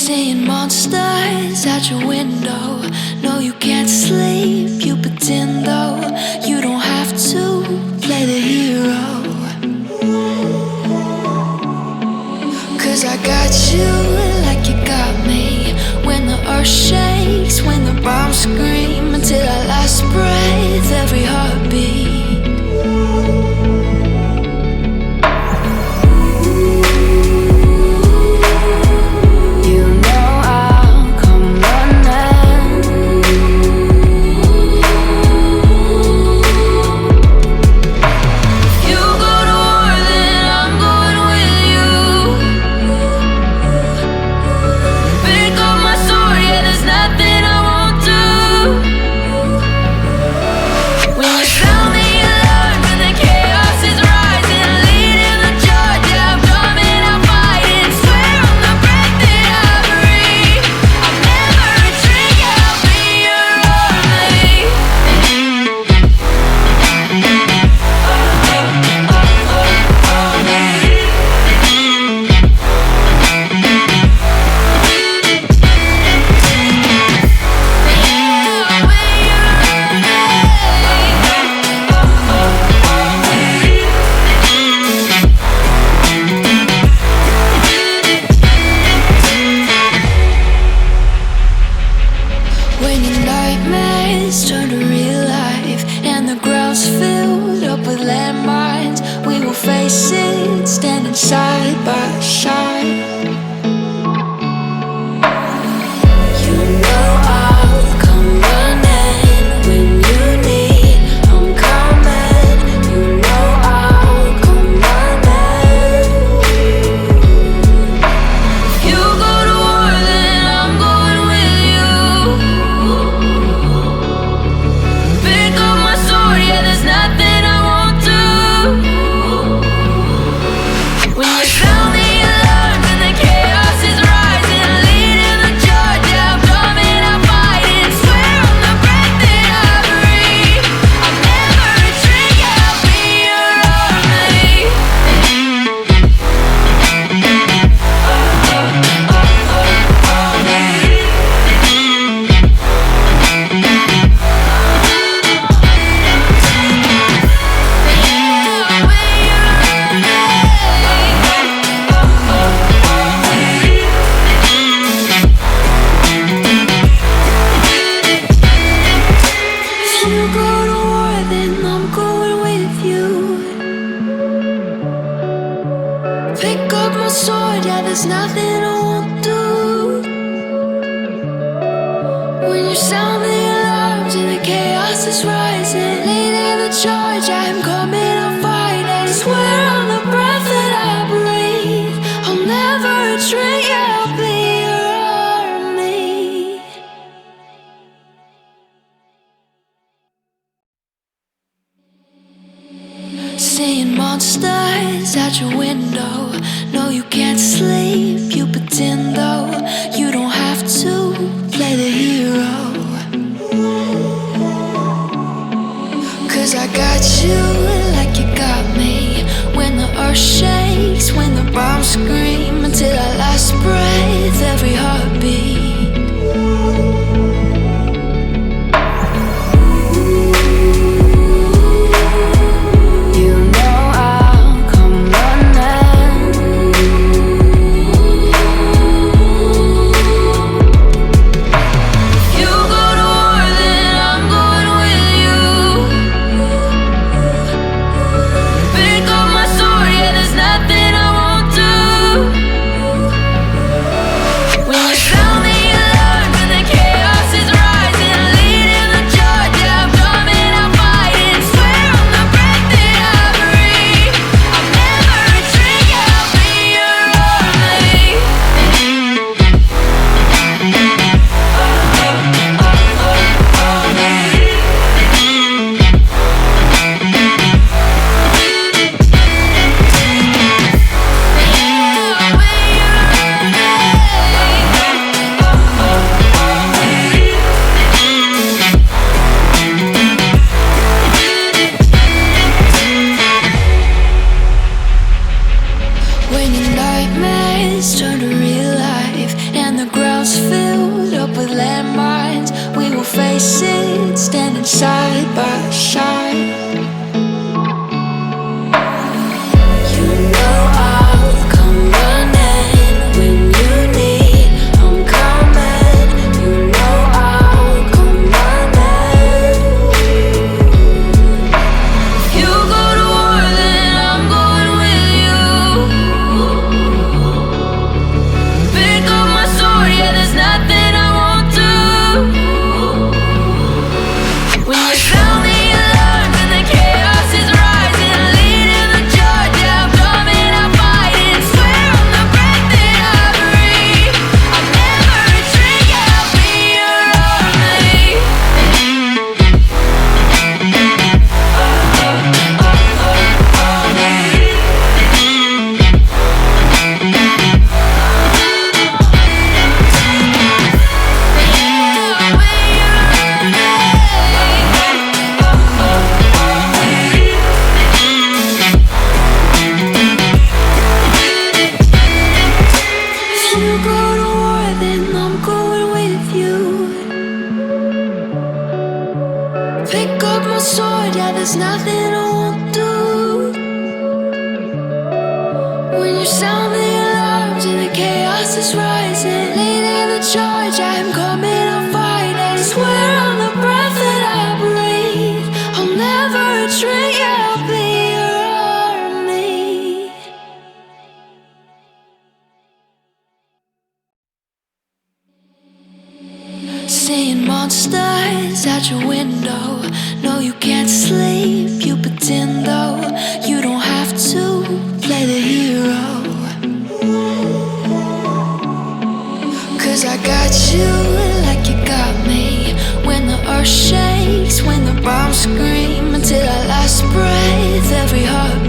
Seeing monsters out your window. No, you can't sleep, you pretend though. You don't have to play the hero. Cause I got you like you got me. When the earth shakes, when the bombs scream, until our last breath, every heartbeat. When your nightmares turn to real life and the ground's filled up with landmines, we will face it, standing side by side. You know I'll come running when you need. I'm coming. You know I'll come running. If you go to war, then I'm going with you. Pick up my sword, yeah, there's nothing I won't do. When you sound the alarm and the chaos is rising, leading the charge, yeah, I'm coming, I'm fighting. Swear on the breath that I breathe, I'll never retreat, yeah, I'll be your army. If you go to war, then I'm going with you. Pick up my sword, yeah, there's nothing I won't do. When you sound the alarms and the chaos is rising, leading the charge, I'm coming, I'm fighting. Swear on the breath that I breathe, I'll never retreat, yeah, I'll be your army. Seeing monsters out your window. No, you can't sleep, you pretend though. You don't have to play the hero. Cause I got you like you got me. When the earth shakes, when the bombs scream, until our last breath, every heartbeat. You know I'll come running. If you go to war, then I'm going with you. Pick up my sword, yeah, there's nothing I won't do. When you sound the alarm and the chaos is rising, leading the charge, yeah, I'm coming, I'm fighting. Swear on the breath that I breathe, I'll never retreat, yeah, I'll be your army. When your nightmares turn to real life and the ground face it, standing side by side. You know I'll come running when you need. I'm coming. You know I'll come running. If you go to war, then I'm going with you. Pick up my sword, yeah, there's nothing I won't do. When you sound the alarm and the chaos is rising, leading the charge, yeah, I'm coming, I'm fighting. Swear on the breath that I breathe, I'll never retreat, yeah, I'll be your army. If you go to war, then I'm going with you. Pick up my sword, yeah, there's nothing I won't do. When you sound the alarms and the chaos is rising, leading the charge, I'm coming, I'm fighting. Swear on the breath that I breathe, I'll never retreat, yeah, I'll be your army. Seeing monsters out your window. No, you can't sleep, you pretend though. You don't have to play the hero. 'Cause I got you like you got me. When the earth shakes, when the bombs scream, until our last breath, every heart